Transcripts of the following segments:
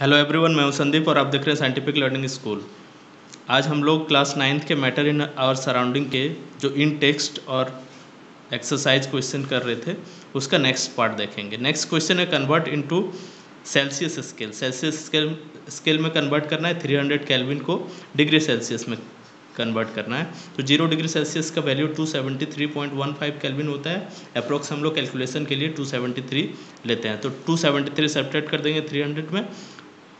Hello everyone, मैं हूं संदीप और आप देख रहे हैं साइंटिफिक लर्निंग स्कूल। आज हम लोग क्लास 9th के मैटर इन आवर सराउंडिंग के जो इन टेक्स्ट और एक्सरसाइज क्वेश्चन कर रहे थे उसका नेक्स्ट पार्ट देखेंगे। नेक्स्ट क्वेश्चन है convert into Celsius scale. Celsius scale में कन्वर्ट करना है 300 केल्विन को डिग्री सेल्सियस में कन्वर्ट करना है। तो 0 डिग्री सेल्सियस का वैल्यू 273.15 केल्विन होता है। अप्रोक्स हम लोग कैलकुलेशन के लिए 273 लेते हैं, तो 273 सब्ट्रैक्ट कर देंगे 300 में,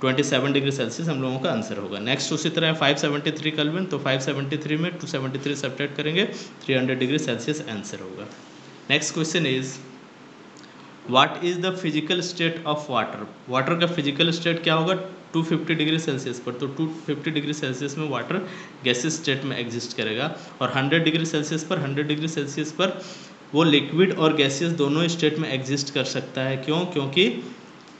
27 डिग्री सेल्सियस हम लोगों का आंसर होगा। नेक्स्ट उसी तरह 573 केल्विन, तो 573 में 273 सब्ट्रैक्ट करेंगे 300 डिग्री सेल्सियस आंसर होगा। Next question is what is the physical state of water. Water का फिजिकल स्टेट क्या होगा 250 डिग्री सेल्सियस पर। तो 250 डिग्री सेल्सियस में वाटर गैसेस स्टेट में एग्जिस्ट करेगा और 100 डिग्री सेल्सियस पर 100 डिग्री सेल्सियस पर वो लिक्विड और गैसेस दोनों स्टेट में एग्जिस्ट कर सकता है। क्यों? क्योंकि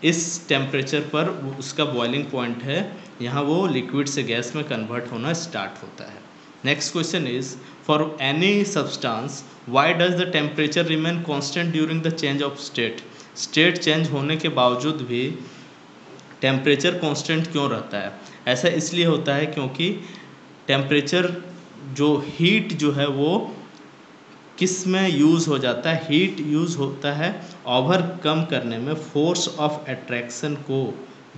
इस टेम्परेचर पर उसका बॉइलिंग पॉइंट है, यहाँ वो लिक्विड से गैस में कन्वर्ट होना स्टार्ट होता है। Next question is for any substance why does the temperature remain constant during the change of state. State change होने के बावजूद भी टेम्परेचर कांस्टेंट क्यों रहता है? ऐसा इसलिए होता है क्योंकि टेम्परेचर जो हीट जो है वो किस में यूज़ हो जाता है? हीट यूज़ होता है ओवरकम करने में, फोर्स ऑफ अट्रैक्शन को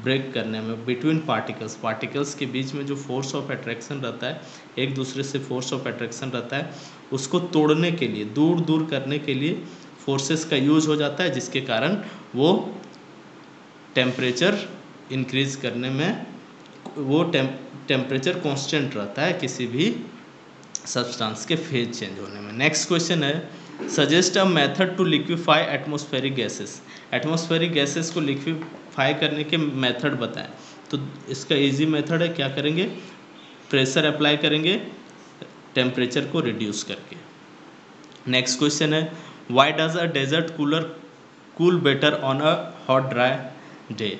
ब्रेक करने में बिटवीन पार्टिकल्स के बीच में जो फोर्स ऑफ अट्रैक्शन रहता है, एक दूसरे से फोर्स ऑफ अट्रैक्शन रहता है, उसको तोड़ने के लिए, दूर दूर करने के लिए फोर्सेस का यूज़ हो जाता है, जिसके कारण वो टेम्परेचर इंक्रीज करने में वो टेम्परेचर कांस्टेंट रहता है किसी भी सब्सटेंस के फेज चेंज होने में। नेक्स्ट क्वेश्चन है suggest a method to liquefy atmospheric gases. Atmospheric gases को लिक्विफाई करने के मेथड बताएं। तो इसका इजी मेथड है, क्या करेंगे? प्रेशर अप्लाई करेंगे टेम्परेचर को रिड्यूस करके। नेक्स्ट क्वेश्चन है why does a desert cooler cool better on a hot dry day.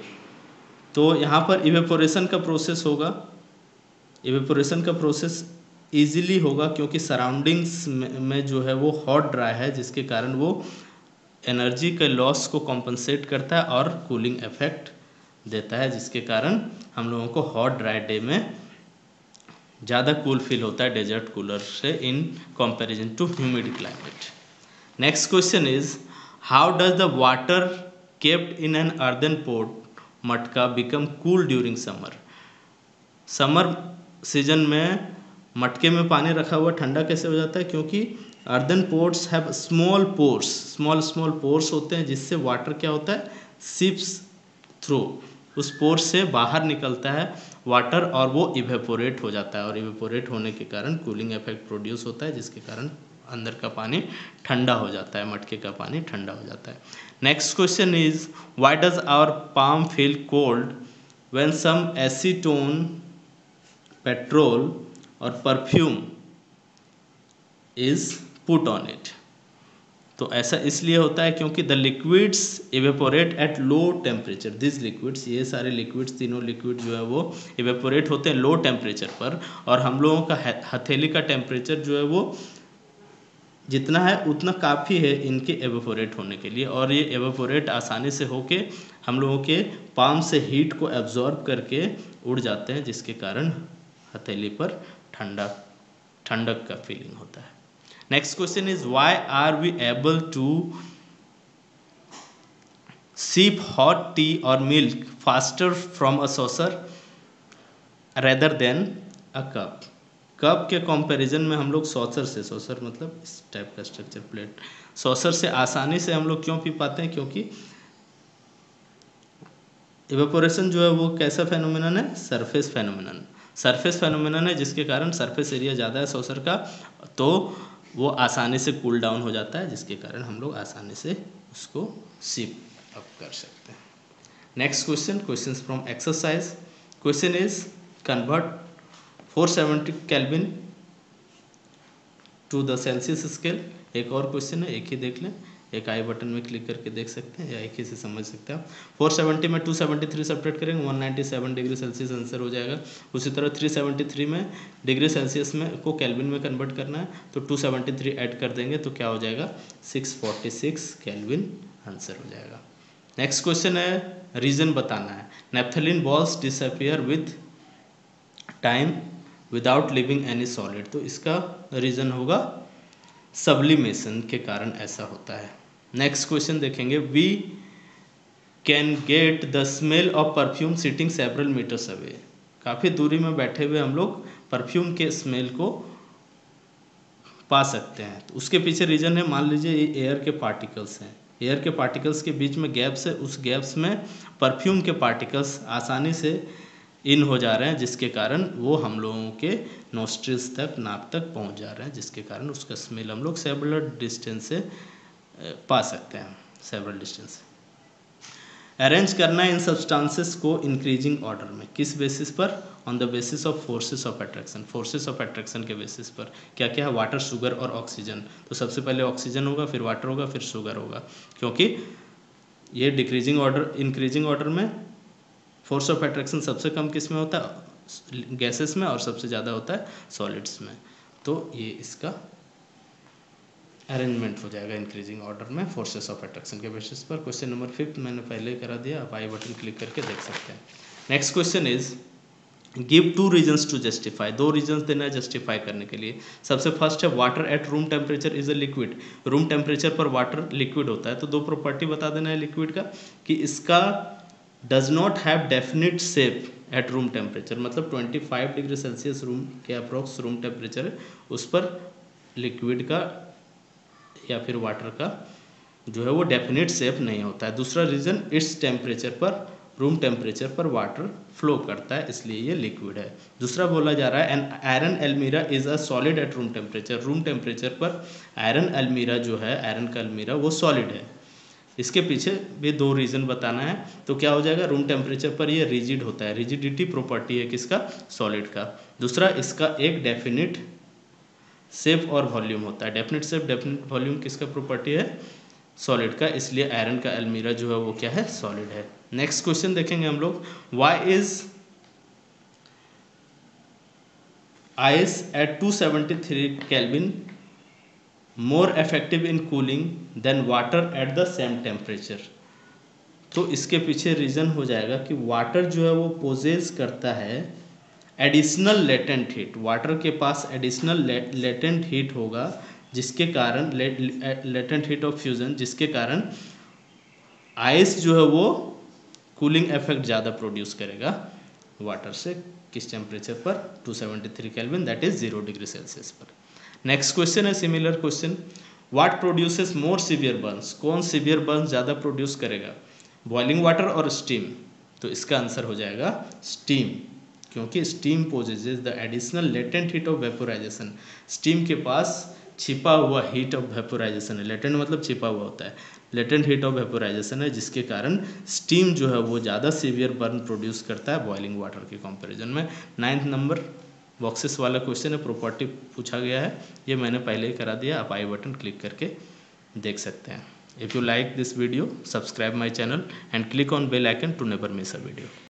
तो यहाँ पर इवेपोरेशन का प्रोसेस होगा। इवेपोरेशन का प्रोसेस ईजिली होगा क्योंकि सराउंडिंग्स में जो है वो हॉट ड्राई है, जिसके कारण वो एनर्जी के लॉस को कॉम्पनसेट करता है और कूलिंग इफेक्ट देता है, जिसके कारण हम लोगों को हॉट ड्राई डे में ज़्यादा कूल फील होता है डेजर्ट कूलर से in comparison to humid climate. Next question is how does the water kept in an earthen pot matka become cool during summer. Summer season में मटके में पानी रखा हुआ ठंडा कैसे हो जाता है? क्योंकि earthen ports have small pores, small pores होते हैं, जिससे वाटर क्या होता है सिप्स थ्रू, उस पोर्स से बाहर निकलता है वाटर और वो इवेपोरेट हो जाता है, और इवेपोरेट होने के कारण कूलिंग इफेक्ट प्रोड्यूस होता है, जिसके कारण अंदर का पानी ठंडा हो जाता है, मटके का पानी ठंडा हो जाता है। Next question is why does our palm feel cold when some acetone, petrol और perfume is put on it. तो ऐसा इसलिए होता है क्योंकि the liquids evaporate at low temperature. This liquids, ये सारे लिक्विड्स, तीनों लिक्विड जो है वो इवेपोरेट होते हैं लो टेम्परेचर पर, और हम लोगों का हथेली का टेम्परेचर जो है वो जितना है उतना काफ़ी है इनके एवेपोरेट होने के लिए, और ये एवेपोरेट आसानी से होके हम लोगों के पाम से हीट को एब्जॉर्ब करके उड़ जाते हैं, जिसके कारण हथेली पर ठंडक का फीलिंग होता है। Next question is why are we able to sip hot tea और milk faster from a saucer rather than a cup. Cup के कंपैरिजन में हम लोग सॉसर मतलब इस टाइप का स्ट्रक्चर प्लेट, सॉसर से आसानी से हम लोग क्यों पी पाते हैं? क्योंकि इवेपोरेशन जो है वो कैसा फेनोमेनन है? सरफेस फेनोमेनन है, जिसके कारण सरफेस एरिया ज़्यादा है सॉसर का, तो वो आसानी से कूल डाउन हो जाता है, जिसके कारण हम लोग आसानी से उसको सिप अप कर सकते हैं। Next question from exercise. Question is convert 470 kelvin to the Celsius scale. एक और क्वेश्चन है, एक ही देख लें, एक आई बटन में क्लिक करके देख सकते हैं या एक ही से समझ सकते हैं आप। 470 में 273 सब्ट्रैक्ट करेंगे 197 डिग्री सेल्सियस आंसर हो जाएगा। उसी तरह 373 में डिग्री सेल्सियस में को केल्विन में कन्वर्ट करना है, तो 273 ऐड कर देंगे तो क्या हो जाएगा 646 केल्विन आंसर हो जाएगा। नेक्स्ट क्वेश्चन है रीजन बताना है। Naphthalene balls disappear with time without leaving any solid, तो इसका रीज़न होगा सब्लिमेशन के कारण ऐसा होता है। नेक्स्ट क्वेश्चन देखेंगे, we can get the smell of perfume sitting several metres away, काफ़ी दूरी में बैठे हुए हम लोग परफ्यूम के स्मेल को पा सकते हैं। तो उसके पीछे रीज़न है, मान लीजिए ये एयर के पार्टिकल्स हैं, एयर के पार्टिकल्स के बीच में गैप्स है, उस गैप्स में परफ्यूम के पार्टिकल्स आसानी से इन हो जा रहे हैं, जिसके कारण वो हम लोगों के नोस्ट्रिल्स तक, नाक तक पहुंच जा रहे हैं, जिसके कारण उसका स्मेल हम लोग सेवरल डिस्टेंस से पा सकते हैं, सेवरल डिस्टेंस से। अरेंज करना इन सब्सटेंसेस को इंक्रीजिंग ऑर्डर में, किस बेसिस पर? On the basis of forces of attraction, forces of attraction के बेसिस पर। क्या क्या है? वाटर, शुगर और ऑक्सीजन। तो सबसे पहले ऑक्सीजन होगा, फिर वाटर होगा, फिर शुगर होगा, क्योंकि ये डिक्रीजिंग ऑर्डर, इंक्रीजिंग ऑर्डर में फोर्स ऑफ अट्रैक्शन सबसे कम किस में होता है? गैसेस में, और सबसे ज़्यादा होता है सॉलिड्स में। तो ये इसका अरेंजमेंट हो जाएगा इंक्रीजिंग ऑर्डर में फोर्सेस ऑफ अट्रैक्शन के बेसिस पर। क्वेश्चन नंबर 5 मैंने पहले ही करा दिया, आप आई बटन क्लिक करके देख सकते हैं। Next question is give 2 reasons to justify, 2 reasons देना है जस्टिफाई करने के लिए। सबसे फर्स्ट है water at room temperature is a liquid, room temperature पर वाटर लिक्विड होता है। तो 2 प्रॉपर्टी बता देना है लिक्विड का, कि इसका does not have definite shape eight room temperature, मतलब 25 डिग्री सेल्सियस रूम के अप्रोक्स रूम टेम्परेचर है, उस पर लिक्विड का या फिर वाटर का जो है वो डेफिनेट शेप नहीं होता है। दूसरा रीज़न, इट्स टेम्परेचर पर, रूम टेम्परेचर पर वाटर फ्लो करता है, इसलिए ये लिक्विड है। दूसरा बोला जा रहा है एन आयरन अलमीरा is a solid at room temperature, room temperature पर आयरन अलमीरा जो है, आयरन का अलमीरा वो सॉलिड है। इसके पीछे भी 2 रीज़न बताना है। तो क्या हो जाएगा? रूम टेम्परेचर पर ये रिजिड होता है, रिजिडिटी प्रॉपर्टी है किसका? सॉलिड का। दूसरा, इसका एक डेफिनिट शेप और वॉल्यूम होता है, डेफिनिट शेप, डेफिनिट वॉल्यूम किसका प्रॉपर्टी है? सॉलिड का, इसलिए आयरन का अलमीरा जो है वो क्या है? सॉलिड है। नेक्स्ट क्वेश्चन देखेंगे हम लोग, why is ice at 273 kelvin more effective in cooling than water at the same temperature. तो इसके पीछे रीज़न हो जाएगा कि वाटर जो है वो पोजेस करता है एडिशनल लेटेंट हीट, वाटर के पास एडिशनल लेटेंट हीट होगा, जिसके कारण लेटेंट हीट ऑफ फ्यूजन, जिसके कारण आइस जो है वो कूलिंग इफेक्ट ज़्यादा प्रोड्यूस करेगा वाटर से, किस टेम्परेचर पर? 273 kelvin, that is 0 degree Celsius पर। नेक्स्ट क्वेश्चन है similar question, what produces more severe Burns, कौन सीवियर बर्न्स ज़्यादा प्रोड्यूस करेगा? बॉइलिंग वाटर और स्टीम? तो इसका आंसर हो जाएगा स्टीम, क्योंकि steam possesses the additional latent heat of vaporisation, steam के पास छिपा हुआ हीट ऑफ वेपोराइजेशन है, लेटेंट मतलब छिपा हुआ होता है, लेटेंट हीट ऑफ वेपोराइजेशन है, जिसके कारण स्टीम जो है वो ज़्यादा सीवियर बर्न प्रोड्यूस करता है बॉइलिंग वाटर के कंपैरिजन में। 9th नंबर बॉक्सेस वाला क्वेश्चन है, प्रॉपर्टी पूछा गया है, ये मैंने पहले ही करा दिया, आप आई बटन क्लिक करके देख सकते हैं। If you like this video, subscribe my channel and click on bell icon to never miss a video.